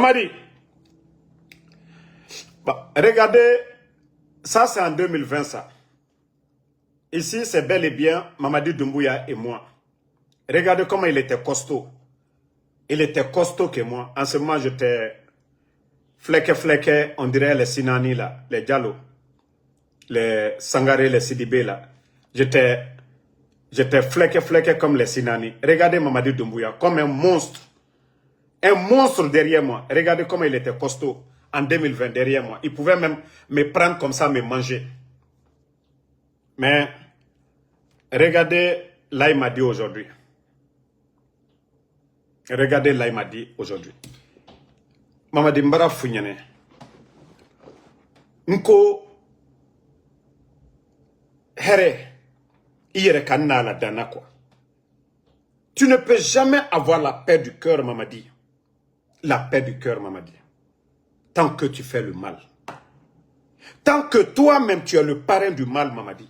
Mamadi, regardez, ça c'est en 2020 ça. Ici c'est bel et bien Mamadi Doumbouya et moi. Regardez comment il était costaud. Il était costaud que moi. En ce moment j'étais flequé, on dirait les Sinani là, les Diallo, les Sangaré, les Sidibé là. J'étais flequé comme les Sinani. Regardez Mamadi Doumbouya comme un monstre. Un monstre derrière moi. Regardez comment il était costaud en 2020 derrière moi. Il pouvait même me prendre comme ça, me manger. Mais regardez là il m'a dit aujourd'hui. Regardez là il m'a dit aujourd'hui. Mamadi Mbara Founyane. Nko Here. Hier kanna la dana quoi. Tu ne peux jamais avoir la paix du cœur, Mamadi. La paix du cœur, Mamadi. Tant que tu fais le mal. Tant que toi-même tu es le parrain du mal, Mamadi.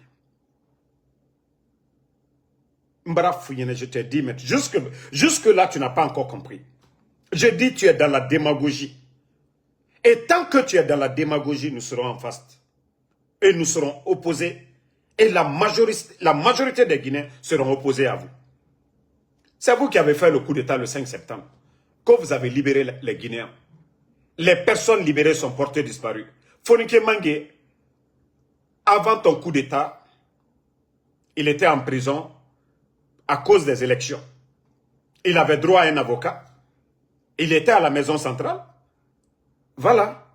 Mbara Founyene, je t'ai dit, mais jusque là, tu n'as pas encore compris. Je dis, tu es dans la démagogie. Et tant que tu es dans la démagogie, nous serons en face. Et nous serons opposés. Et la majorité des Guinéens seront opposés à vous. C'est vous qui avez fait le coup d'État le 5 septembre. Quand vous avez libéré les Guinéens. Les personnes libérées sont portées disparues. Fonike Mangue, avant ton coup d'État, il était en prison à cause des élections. Il avait droit à un avocat. Il était à la maison centrale. Voilà.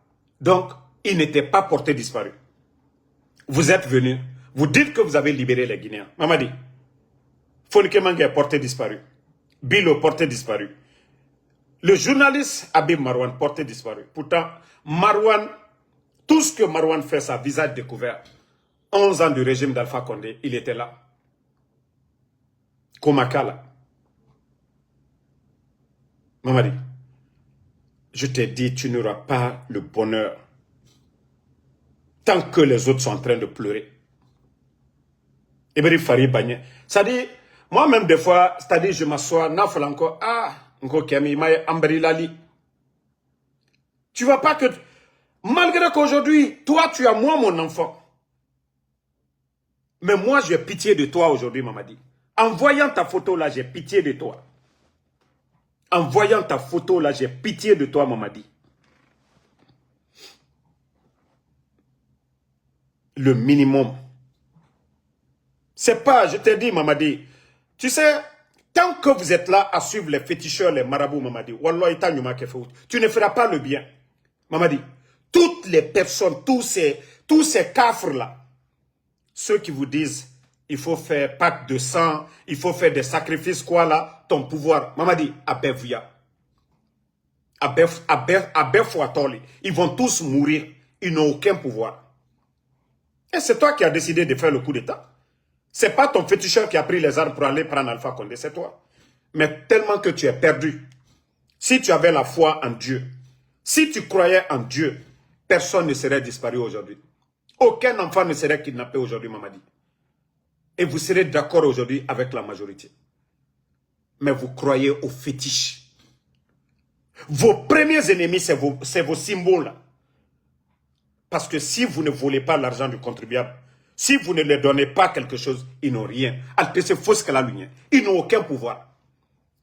Donc, il n'était pas porté disparu. Vous êtes venus. Vous dites que vous avez libéré les Guinéens. Mamadi, Fonike Mangue est porté disparu. Bilo porté disparu. Le journaliste Habib Marwan porté disparu. Pourtant, Marwan, tout ce que Marwan fait, sa visage découvert. 11 ans du régime d'Alpha Condé, il était là. Komakala. Mamadi, je t'ai dit, tu n'auras pas le bonheur tant que les autres sont en train de pleurer. Iberi Fari Bagné. C'est-à-dire, moi-même des fois, c'est-à-dire, je m'assois, n'afal encore, tu vois pas que, malgré qu'aujourd'hui, toi, tu as moi mon enfant. Mais moi, j'ai pitié de toi aujourd'hui, Mamadi. En voyant ta photo là, j'ai pitié de toi. En voyant ta photo là, j'ai pitié de toi, Mamadi. Le minimum. C'est pas, je t'ai dit, Mamadi, tu sais, tant que vous êtes là à suivre les féticheurs, les marabouts, Mamadi, Wallah, tu ne feras pas le bien. Mamadi, toutes les personnes, tous ces cafres là, ceux qui vous disent, il faut faire pacte de sang, il faut faire des sacrifices, quoi là, ton pouvoir. Mamadi, Abevouya. Abefouatoli. Ils vont tous mourir. Ils n'ont aucun pouvoir. Et c'est toi qui as décidé de faire le coup d'État. C'est pas ton féticheur qui a pris les armes pour aller prendre Alpha Condé, c'est toi. Mais tellement que tu es perdu. Si tu avais la foi en Dieu, si tu croyais en Dieu, personne ne serait disparu aujourd'hui. Aucun enfant ne serait kidnappé aujourd'hui, Mamadi. Et vous serez d'accord aujourd'hui avec la majorité. Mais vous croyez aux fétiches. Vos premiers ennemis, c'est vos symboles. Parce que si vous ne volez pas l'argent du contribuable, si vous ne leur donnez pas quelque chose, ils n'ont rien. Ils n'ont aucun pouvoir.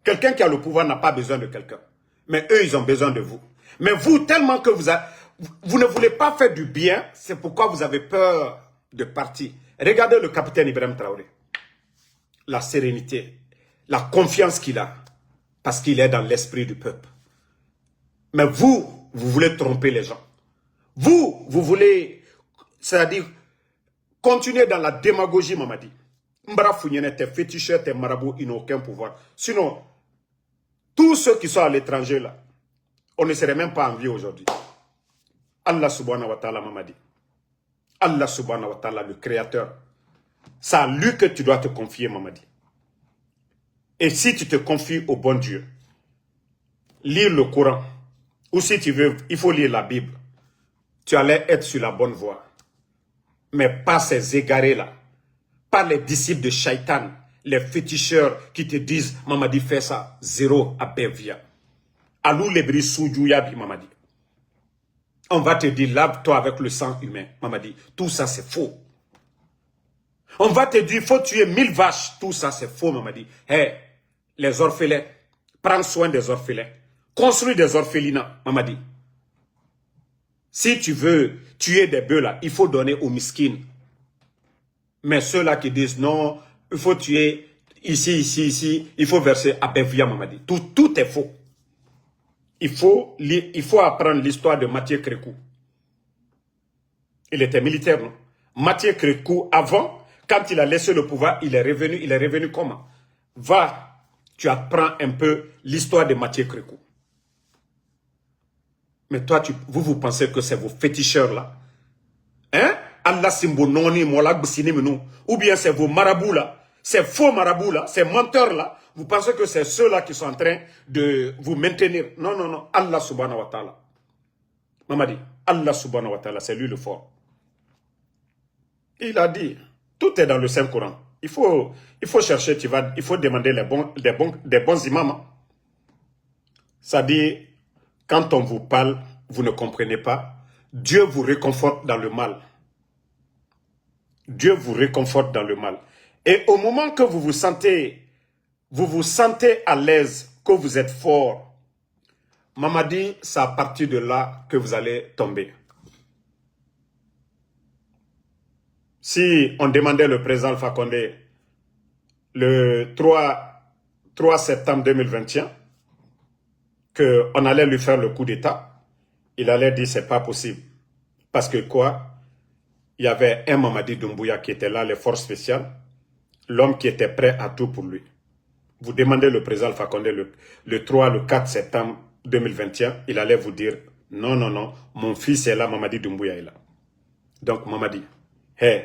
Quelqu'un qui a le pouvoir n'a pas besoin de quelqu'un. Mais eux, ils ont besoin de vous. Mais vous, tellement que vous ne voulez pas faire du bien, c'est pourquoi vous avez peur de partir. Regardez le capitaine Ibrahim Traoré. La sérénité, la confiance qu'il a. Parce qu'il est dans l'esprit du peuple. Mais vous voulez tromper les gens. Vous voulez, c'est-à-dire, continuer dans la démagogie, Mamadi. Mbara Founyene, tes féticheurs, tes marabouts, ils n'ont aucun pouvoir. Sinon, tous ceux qui sont à l'étranger, là, on ne serait même pas en vie aujourd'hui. Allah subhanahu wa ta'ala, Mamadi. Allah subhanahu wa ta'ala, le créateur. C'est à lui que tu dois te confier, Mamadi. Et si tu te confies au bon Dieu, lire le Coran, ou si tu veux, il faut lire la Bible, tu allais être sur la bonne voie. Mais pas ces égarés-là. Pas les disciples de Shaitan, les féticheurs qui te disent, Mamadi fait ça, zéro à Bevia. Alou lebri soujouyabi, Mamadi. On va te dire, lave-toi avec le sang humain, Mamadi. Tout ça, c'est faux. On va te dire, il faut tuer 1000 vaches. Tout ça, c'est faux, Mamadi. Hey, les orphelins, prends soin des orphelins. Construis des orphelinats, Mamadi. Si tu veux tuer des bœufs là, il faut donner aux miskines. Mais ceux-là qui disent non, il faut tuer ici, ici, ici, il faut verser à Bevia, Mamadi. Tout est faux. Il faut apprendre l'histoire de Mathieu Crécou. Il était militaire, non? Mathieu Crécou, avant, quand il a laissé le pouvoir, il est revenu comment? Va, tu apprends un peu l'histoire de Mathieu Crécou. Mais toi, vous pensez que c'est vos féticheurs là? Hein? Allah Simbo Noni, Mola ou bien c'est vos marabouts là, ces faux marabouts là, ces menteurs là, vous pensez que c'est ceux-là qui sont en train de vous maintenir. Non, non, non, Allah subhanahu wa ta'ala. Mamadi, Allah subhanahu wa ta'ala, c'est lui le fort. Il a dit, tout est dans le Saint-Coran. Il faut chercher, il faut demander des bons imams. Ça dit, quand on vous parle, vous ne comprenez pas. Dieu vous réconforte dans le mal. Dieu vous réconforte dans le mal. Et au moment que vous vous sentez à l'aise, que vous êtes fort, Mamadi, c'est à partir de là que vous allez tomber. Si on demandait le président Alpha Condé le 3 septembre 2021 qu'on allait lui faire le coup d'État, il allait dire c'est pas possible. Parce que quoi? Il y avait un Mamadi Doumbouya qui était là, les forces spéciales, l'homme qui était prêt à tout pour lui. Vous demandez le président Alpha Condé le 3, le 4 septembre 2021, il allait vous dire non, non, non, mon fils est là, Mamadi Doumbouya est là. Donc Mamadi, hey,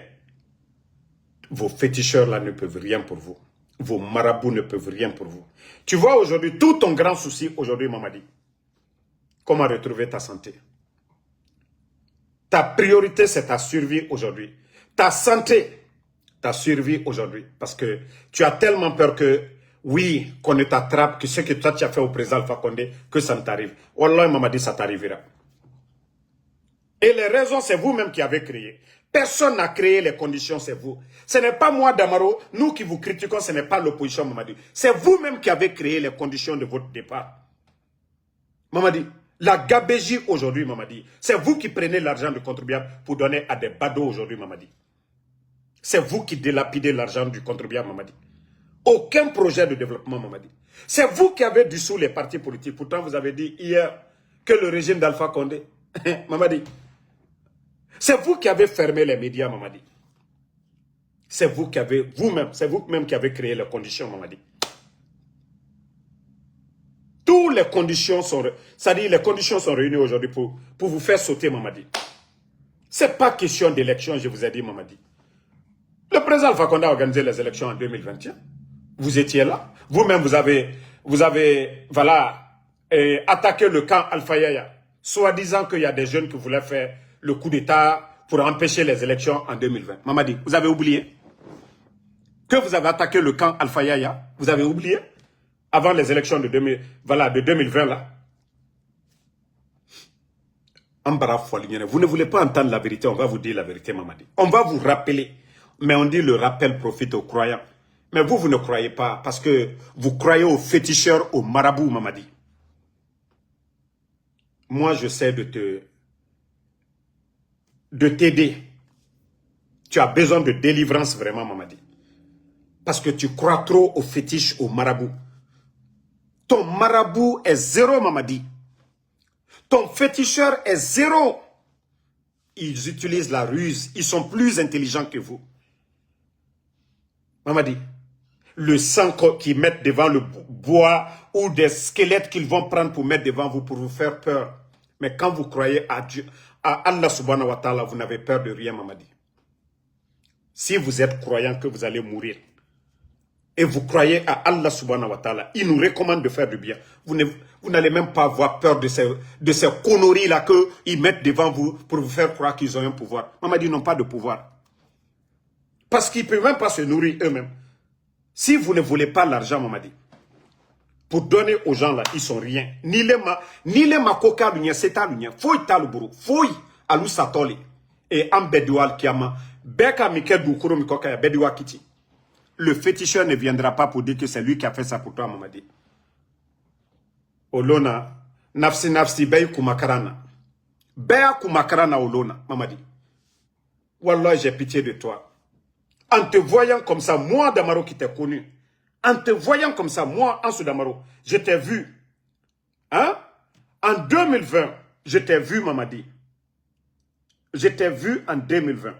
vos féticheurs là ne peuvent rien pour vous. Vos marabouts ne peuvent rien pour vous. Tu vois aujourd'hui, tout ton grand souci aujourd'hui, Mamadi, comment retrouver ta santé. Ta priorité, c'est ta survie aujourd'hui. Ta santé, ta survie aujourd'hui. Parce que tu as tellement peur que, oui, qu'on ne t'attrape, que ce que toi tu as fait au président Alpha Condé, que ça ne t'arrive. Wallah, Mamadi, ça t'arrivera. Et les raisons, c'est vous-même qui avez créé. Personne n'a créé les conditions, c'est vous. Ce n'est pas moi, Damaro, nous qui vous critiquons, ce n'est pas l'opposition, Mamadi. C'est vous-même qui avez créé les conditions de votre départ. Mamadi, la gabégie aujourd'hui, Mamadi, c'est vous qui prenez l'argent du contribuable pour donner à des badauds aujourd'hui, Mamadi. C'est vous qui dilapidez l'argent du contribuable, Mamadi. Aucun projet de développement, Mamadi. C'est vous qui avez dissous les partis politiques. Pourtant, vous avez dit hier que le régime d'Alpha Condé, Mamadi, c'est vous qui avez fermé les médias, Mamadi. C'est vous qui avez, c'est vous-même qui avez créé les conditions, Mamadi. Toutes les conditions sont, c'est-à-dire les conditions sont réunies aujourd'hui pour vous faire sauter, Mamadi. Ce n'est pas question d'élection, je vous ai dit, Mamadi. Le président Alpha Condé a organisé les élections en 2021. Vous étiez là. Vous-même, vous avez voilà, attaqué le camp Alpha Yaya, soi-disant qu'il y a des jeunes qui voulaient faire le coup d'État pour empêcher les élections en 2020. Mamadi, vous avez oublié que vous avez attaqué le camp Alpha Yaya? Vous avez oublié? Avant les élections de 2020 là. Vous ne voulez pas entendre la vérité, on va vous dire la vérité, Mamadi. On va vous rappeler. Mais on dit le rappel profite aux croyants. Mais vous ne croyez pas parce que vous croyez aux féticheurs, aux marabouts, Mamadi. Moi, j'essaie de t'aider. Tu as besoin de délivrance vraiment, Mamadi. Parce que tu crois trop aux fétiches, aux marabouts. Ton marabout est zéro, Mamadi. Ton féticheur est zéro. Ils utilisent la ruse. Ils sont plus intelligents que vous. Mamadi, le sang qu'ils mettent devant le bois ou des squelettes qu'ils vont prendre pour mettre devant vous pour vous faire peur. Mais quand vous croyez à Dieu, à Allah subhanahu wa ta'ala, vous n'avez peur de rien, Mamadi. Si vous êtes croyant que vous allez mourir, et vous croyez à Allah subhanahu wa ta'ala, il nous recommande de faire du bien. Vous n'allez même pas avoir peur de ces conneries-là qu'ils mettent devant vous pour vous faire croire qu'ils ont un pouvoir. Mamadi, ils n'ont pas de pouvoir. Parce qu'ils ne peuvent même pas se nourrir eux-mêmes. Si vous ne voulez pas l'argent, Mamadi, pour donner aux gens là, ils sont rien. Ni les makoka l'union, c'est à l'union. Faut y taluburu, faut y alou satoli. Et en bedoual kiama, beka mike doukuro mikoka ya bedoual kiti. Le féticheur ne viendra pas pour dire que c'est lui qui a fait ça pour toi, Mamadi. Olona, nafsi bay kumakarana. Beya kumakarana olona, Mamadi. Wallah, j'ai pitié de toi. En te voyant comme ça, moi, Damaro qui t'ai connu, en te voyant comme ça, moi, Ansou Damaro, je t'ai vu. Hein? En 2020, je t'ai vu, Mamadi. Je t'ai vu en 2020.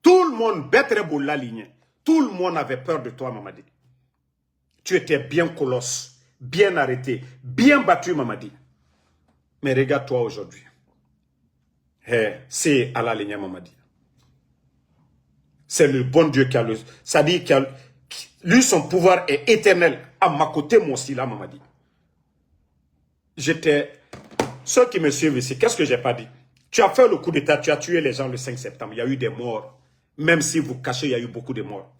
Tout le monde, Betrebo la ligne. Tout le monde avait peur de toi, Mamadi. Tu étais bien colosse, bien arrêté, bien battu, Mamadi. Mais regarde-toi aujourd'hui. Hey, c'est à la ligne, Mamadi. C'est le bon Dieu qui a le... C'est-à-dire que lui, son pouvoir est éternel. À ma côté, mon aussi, là, Mamadi. J'étais... Ceux qui me suivent ici, qu'est-ce que j'ai pas dit? Tu as fait le coup d'état, tu as tué les gens le 5 septembre. Il y a eu des morts. Même si vous cachez, il y a eu beaucoup de morts.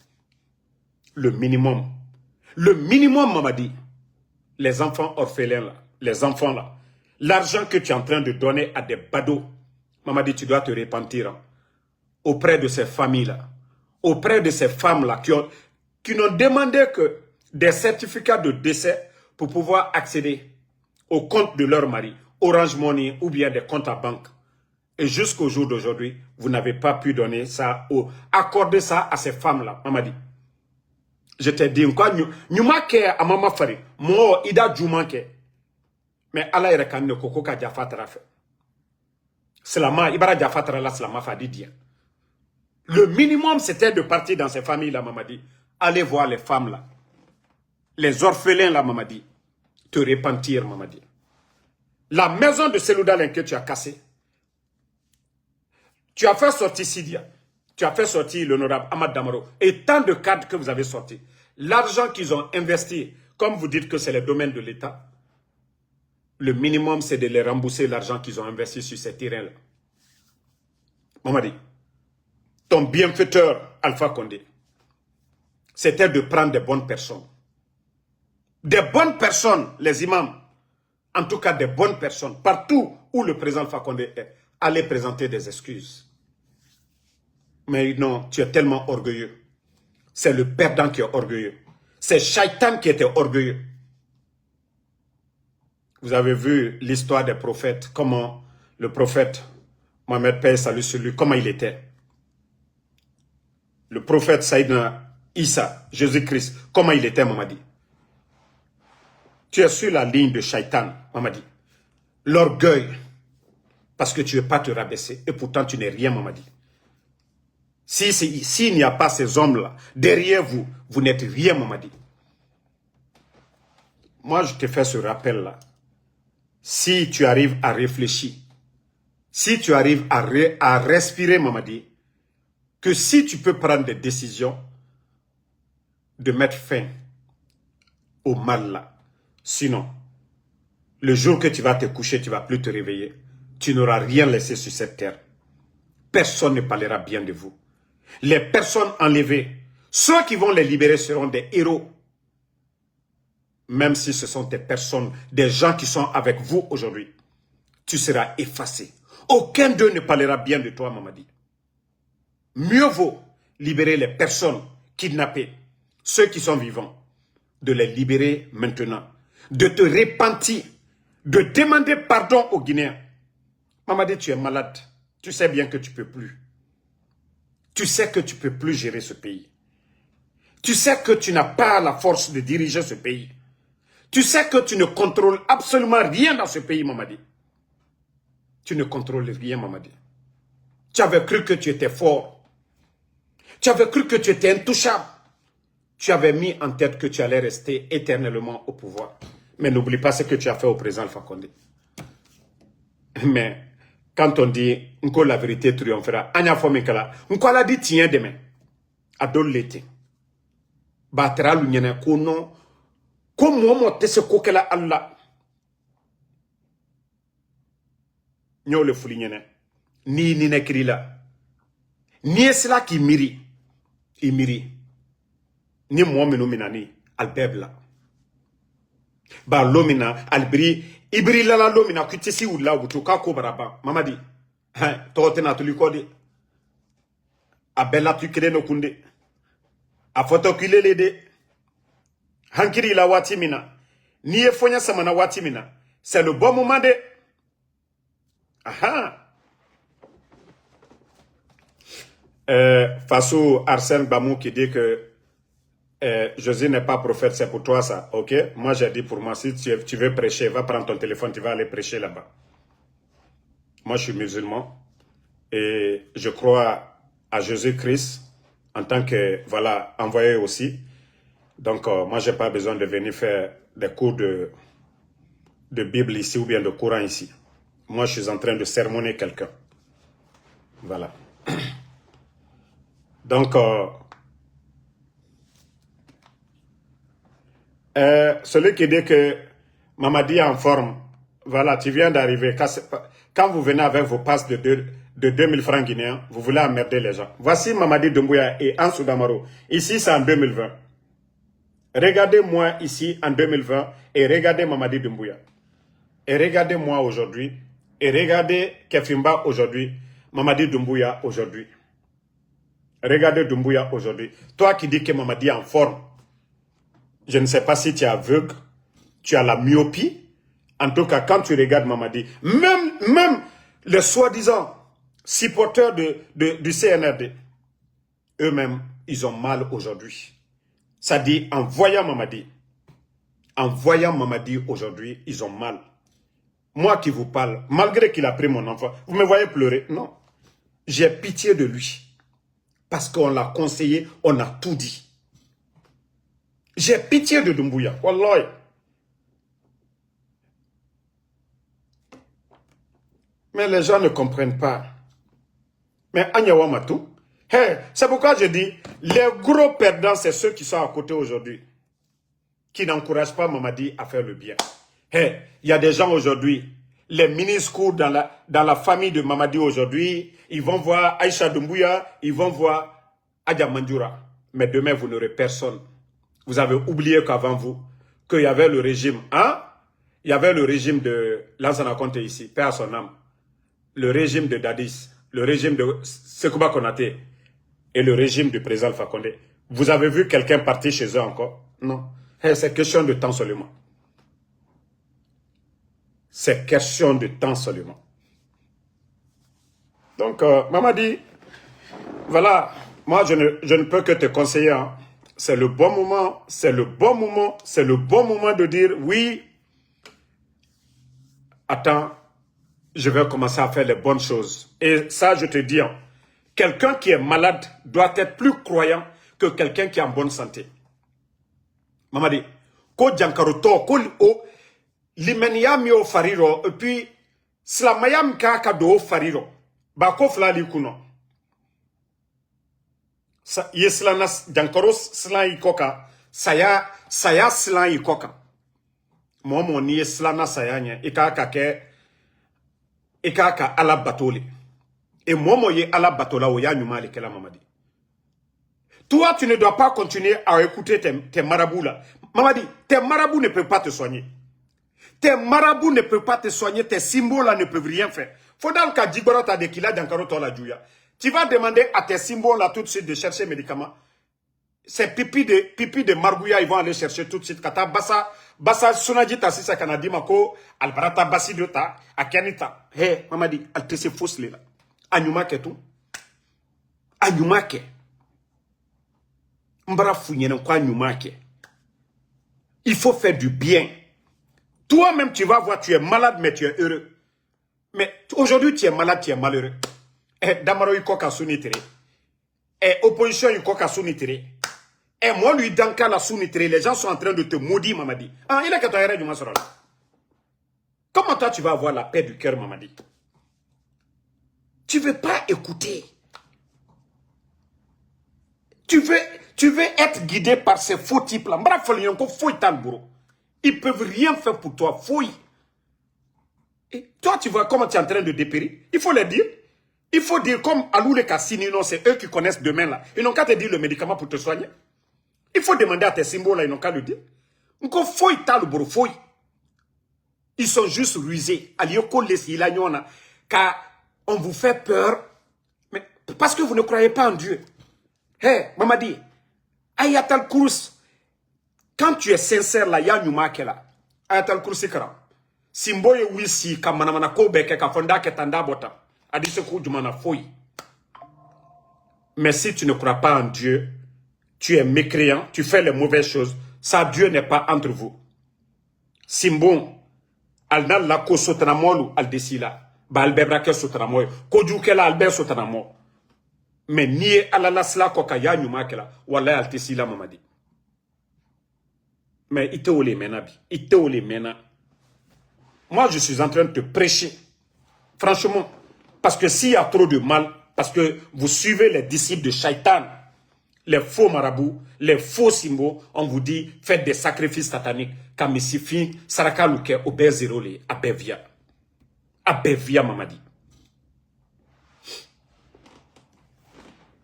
Le minimum. Le minimum, Mamadi. Les enfants orphelins, là. Les enfants, là. L'argent que tu es en train de donner à des badauds. Mamadi, tu dois te repentir. Hein, auprès de ces familles-là. Auprès de ces femmes-là qui n'ont demandé que des certificats de décès pour pouvoir accéder au compte de leur mari, Orange Money ou bien des comptes à banque. Et jusqu'au jour d'aujourd'hui, vous n'avez pas pu donner ça, ou accorder ça à ces femmes-là. Mamadi. Je t'ai dit, quoi, nous à maman fari, moi, ida djoumanke. Mais Allah est ne koko ka jafatara fait. Slama, ibara jafatara la slama fadi dia. Le minimum, c'était de partir dans ces familles-là, Mamadi. Allez voir les femmes là. Les orphelins là, Mamadi. Te repentir, Mamadi. La maison de Seloudalin que tu as cassée. Tu as fait sortir Sidia. Tu as fait sortir l'honorable Ahmad Damaro. Et tant de cadres que vous avez sortis. L'argent qu'ils ont investi, comme vous dites que c'est le domaine de l'État, le minimum, c'est de les rembourser l'argent qu'ils ont investi sur ces terrains-là. Mamadi. Ton bienfaiteur, Alpha Condé, c'était de prendre des bonnes personnes. Des bonnes personnes, les imams, en tout cas des bonnes personnes, partout où le président Alpha Condé est, aller présenter des excuses. Mais non, tu es tellement orgueilleux. C'est le perdant qui est orgueilleux. C'est Shaitan qui était orgueilleux. Vous avez vu l'histoire des prophètes, comment le prophète Mohamed Paye, salut sur lui, comment il était. Le prophète Saïdna Issa, Jésus-Christ, comment il était, Mamadi. Tu es sur la ligne de Shaitan, Mamadi. L'orgueil, parce que tu ne veux pas te rabaisser, et pourtant tu n'es rien, Mamadi. S'il n'y a pas ces hommes-là, derrière vous, vous n'êtes rien, Mamadi. Moi, je te fais ce rappel-là. Si tu arrives à réfléchir, si tu arrives à respirer, Mamadi, que si tu peux prendre des décisions de mettre fin au mal là. Sinon, le jour que tu vas te coucher, tu ne vas plus te réveiller. Tu n'auras rien laissé sur cette terre. Personne ne parlera bien de vous. Les personnes enlevées, ceux qui vont les libérer seront des héros. Même si ce sont des personnes, des gens qui sont avec vous aujourd'hui, tu seras effacé. Aucun d'eux ne parlera bien de toi, Mamadi. Mieux vaut libérer les personnes kidnappées, ceux qui sont vivants, de les libérer maintenant, de te repentir, de demander pardon aux Guinéens. Mamadi, tu es malade. Tu sais bien que tu ne peux plus. Tu sais que tu ne peux plus gérer ce pays. Tu sais que tu n'as pas la force de diriger ce pays. Tu sais que tu ne contrôles absolument rien dans ce pays, Mamadi. Tu ne contrôles rien, Mamadi. Tu avais cru que tu étais fort. Tu avais cru que tu étais intouchable. Tu avais mis en tête que tu allais rester éternellement au pouvoir. Mais n'oublie pas ce que tu as fait au président Alpha Condé. Mais quand on dit que la vérité triomphera, Anya Fomekala, on l'a dit tiens demain. Adol l'été. Batera l'union kono. Comment moi te se kokela Allah. Nyo le foulignene. Ni nekri la. Ni cela qui miri. Il miri. Ni moi menou minani. Albebla. Ba lomina, albri, ibri la lomina, kutisi ou la ou tuka ko baraba. Mamadi, hein, tote na tulikodi. A bella tu kire no kunde. A foto kile de. Hankiri la watimina. Niye fonya samana watimina. C'est le bon moment de. Aha. Faso Arsène Bamou qui dit que Jésus n'est pas prophète, c'est pour toi ça, ok? Moi j'ai dit pour moi, si tu veux prêcher, va prendre ton téléphone, tu vas aller prêcher là-bas. Moi je suis musulman et je crois à Jésus-Christ en tant que, voilà, envoyé aussi. Donc moi j'ai pas besoin de venir faire des cours de Bible ici ou bien de Coran ici. Moi je suis en train de sermonner quelqu'un. Voilà. Donc, celui qui dit que Mamadi est en forme, voilà, tu viens d'arriver. Quand vous venez avec vos passes de 2000 francs guinéens, vous voulez emmerder les gens. Voici Mamadi Doumbouya et Ansou Damaro. Ici, c'est en 2020. Regardez-moi ici en 2020 et regardez Mamadi Doumbouya. Et regardez-moi aujourd'hui. Et regardez Kefimba aujourd'hui. Mamadi Doumbouya aujourd'hui. Regardez Doumbouya aujourd'hui. Toi qui dis que Mamadi est en forme, je ne sais pas si tu es aveugle, tu as la myopie. En tout cas, quand tu regardes Mamadi, même les soi-disant supporters du CNRD, eux-mêmes, ils ont mal aujourd'hui. Ça dit, en voyant Mamadi aujourd'hui, ils ont mal. Moi qui vous parle, malgré qu'il a pris mon enfant, vous me voyez pleurer? Non. J'ai pitié de lui. Parce qu'on l'a conseillé, on a tout dit. J'ai pitié de Doumbouya. Wallahi. Mais les gens ne comprennent pas. Mais Agnawa Matou, hey, c'est pourquoi je dis, les gros perdants, c'est ceux qui sont à côté aujourd'hui. Qui n'encouragent pas Mamadi à faire le bien. Hey, il y a des gens aujourd'hui, les ministres dans la famille de Mamadi aujourd'hui, ils vont voir Aïcha Doumbouya, ils vont voir Adja Mandjoura. Mais demain, vous n'aurez personne. Vous avez oublié qu'avant vous, qu'il y avait le régime, hein? Il y avait le régime de Lansana Conté ici, paix à son âme. Le régime de Dadis, le régime de Sekouba Konaté et le régime du président Alpha Condé. Vous avez vu quelqu'un partir chez eux encore? Non. Hey, c'est question de temps seulement. C'est question de temps seulement. Donc, Mamadi, voilà, moi je ne peux que te conseiller. Hein. C'est le bon moment, c'est le bon moment, c'est le bon moment de dire oui. Attends, je vais commencer à faire les bonnes choses. Et ça, je te dis, hein, quelqu'un qui est malade doit être plus croyant que quelqu'un qui est en bonne santé. Mamadi, ko jankaruto, ko o limenia mi o fariro, et puis slamayam ka do fariro. Ba ko flali kuno. Yeslanas jankaros slan ikoka, saya slan ikoka. Momo ni yeslana saya nya, ikaka ala batole. Et momo ye ala batola o ya nyuma kela Mamadi. Toi, tu ne dois pas continuer à écouter tes marabouts là. Mamadi, tes marabouts ne peuvent pas te soigner. Tes marabouts ne peuvent pas te soigner, tes symboles là ne peuvent rien faire. Faut dans le cas d'Igorota de Kila d'Ankaroto la Djouya. Tu vas demander à tes symboles là tout de suite de chercher médicaments. Ces pipi de Margouya, ils vont aller chercher tout de suite. Kata basa sunajita sisa kanadima ko albarata basidota akanita. Hey, Mamadi, alte se fausse là. Anyumake tout. Anyumake. Mbara founyene kwa anyumake. Il faut faire du bien. Toi-même, tu vas voir, tu es malade, mais tu es heureux. Mais aujourd'hui, tu es malade, tu es malheureux. Et Damaro Ikoka Sunitere. Et opposition Ikoka Sunitere. Et moi, lui, dans la Sunitere, les gens sont en train de te maudire, Mamadi. Ah, il est que tu as du Masoro. Comment toi, tu vas avoir la paix du cœur, Mamadi? Tu ne veux pas écouter. Tu veux être guidé par ces faux types-là. Ils ne peuvent rien faire pour toi. Fouille. Et toi, tu vois comment tu es en train de dépérir. Il faut le dire. Il faut dire comme Alou les Cassini, non, c'est eux qui connaissent demain là. Ils n'ont qu'à te dire le médicament pour te soigner. Il faut demander à tes symboles là, ils n'ont qu'à le dire. Donc, fouille, t'as le bourreau, fouille. Ils sont juste rusés. Car on vous fait peur. Mais parce que vous ne croyez pas en Dieu. Hé, Mamadi, Ayatal Kourous, quand tu es sincère là, ya nyuma kela. Ayatal Kourous kara. Simboye wisi ka manamana ko beke ka fonda ke tanda bota. Adise ko jumana foyi. Mais si tu ne crois pas en Dieu, tu es mécréant, tu fais les mauvaises choses, ça Dieu n'est pas entre vous. Simbon, alna la ko sotanamolu al desila. Ba albebra ke sotanamol. Ko jukela albe sotanamol. Mais nié alala sla ko ka ya nyuma kela. Wallahi al tesila mamadi. Mais ite ole menabi. Ite ole mena. Moi, je suis en train de te prêcher. Franchement. Parce que s'il y a trop de mal, parce que vous suivez les disciples de Shaitan, les faux marabouts, les faux symboles, on vous dit, faites des sacrifices sataniques. Kamisifi, Saraka Luke, Ober Zerole, Abevia. Abevia, Mamadi.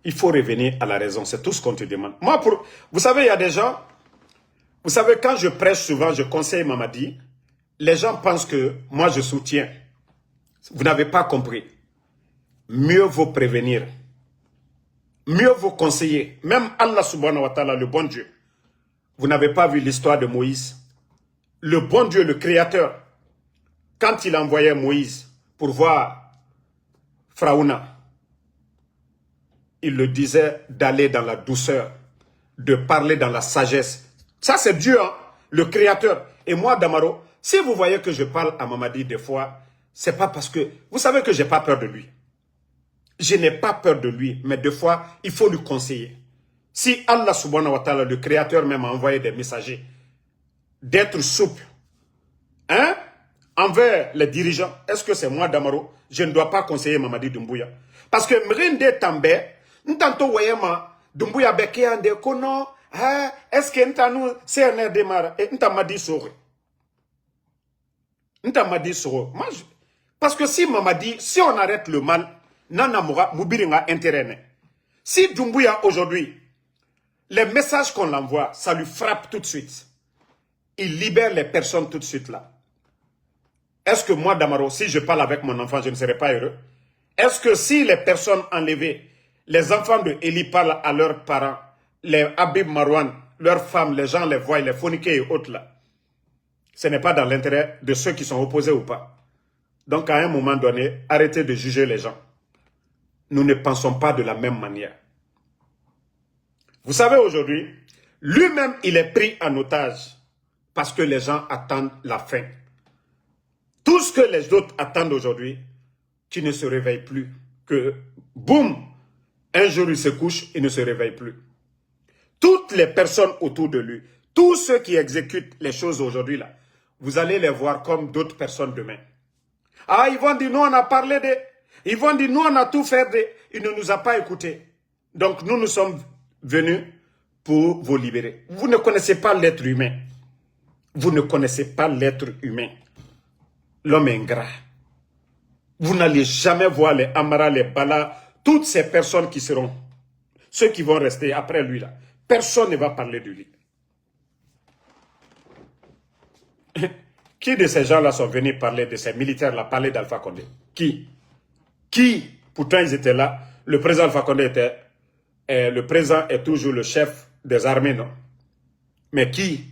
Il faut revenir à la raison. C'est tout ce qu'on te demande. Moi, vous savez, il y a des gens, vous savez, quand je prêche souvent, je conseille Mamadi, les gens pensent que moi, je soutiens. Vous n'avez pas compris. Mieux vaut prévenir. Mieux vaut conseiller. Même Allah subhanahu wa ta'ala, le bon Dieu. Vous n'avez pas vu l'histoire de Moïse. Le bon Dieu, le créateur, quand il envoyait Moïse pour voir Pharaona, il le disait d'aller dans la douceur, de parler dans la sagesse. Ça, c'est Dieu, hein, le créateur. Et moi, Damaro, si vous voyez que je parle à Mamadi des fois, c'est pas parce que... Vous savez que j'ai pas peur de lui. Je n'ai pas peur de lui, mais des fois, il faut lui conseiller. Si Allah subhanahu wa ta'ala, le créateur même, a envoyé des messagers, d'être souple, hein, envers les dirigeants, est-ce que c'est moi, Damaro? Je ne dois pas conseiller Mamadi Doumbouya. Parce que Mrinde Tambe, n'tanto wayema, Doumbouya beke ande kono, est-ce que n'tanou, c'est un air démarre, et n'tamadi sore. N'tamadi sore. Parce que si Mamadi, si on arrête le mal, Nana Moura, Moubiringa intérêt. Si Doumbouya aujourd'hui, les messages qu'on l'envoie, ça lui frappe tout de suite. Il libère les personnes tout de suite là. Est-ce que moi, Damaro, si je parle avec mon enfant, je ne serai pas heureux? Est-ce que si les personnes enlevées, les enfants de Eli parlent à leurs parents, les Habib Marouane, leurs femmes, les gens les voient, les phoniqués et autres là, ce n'est pas dans l'intérêt de ceux qui sont opposés ou pas. Donc à un moment donné, arrêtez de juger les gens. Nous ne pensons pas de la même manière. Vous savez, aujourd'hui, lui-même, il est pris en otage parce que les gens attendent la fin. Tout ce que les autres attendent aujourd'hui, qui ne se réveille plus. Que, boum, un jour il se couche, il ne se réveille plus. Toutes les personnes autour de lui, tous ceux qui exécutent les choses aujourd'hui, là, vous allez les voir comme d'autres personnes demain. Ah, ils vont dire, nous on a parlé de... Ils vont dire, nous on a tout fait de... Il ne nous a pas écoutés. Donc nous sommes venus pour vous libérer. Vous ne connaissez pas l'être humain. Vous ne connaissez pas l'être humain. L'homme ingrat. Vous n'allez jamais voir les Amara, les Bala, toutes ces personnes qui seront, ceux qui vont rester après lui là. Personne ne va parler de lui. Qui de ces gens-là sont venus parler de ces militaires-là, parler d'Alpha Condé? Qui? Qui? Pourtant ils étaient là. Le président Alpha Condé était... le président est toujours le chef des armées, non? Mais qui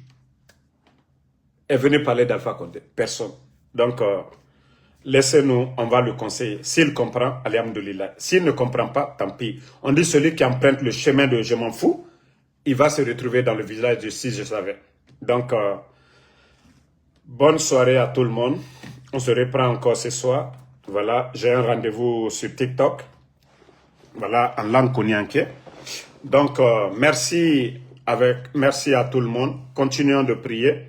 est venu parler d'Alpha Condé? Personne. Donc, laissez-nous, on va le conseiller. S'il comprend, alhamdoulilah. S'il ne comprend pas, tant pis. On dit celui qui emprunte le chemin de je m'en fous, il va se retrouver dans le village de si je savais. Donc, bonne soirée à tout le monde. On se reprend encore ce soir. Voilà, j'ai un rendez-vous sur TikTok. Voilà, en langue konyanké. Donc, merci à tout le monde. Continuons de prier.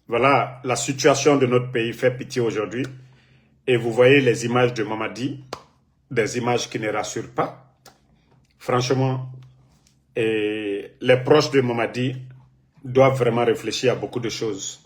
Voilà, la situation de notre pays fait pitié aujourd'hui. Et vous voyez les images de Mamadi, des images qui ne rassurent pas. Franchement, et les proches de Mamadi doivent vraiment réfléchir à beaucoup de choses.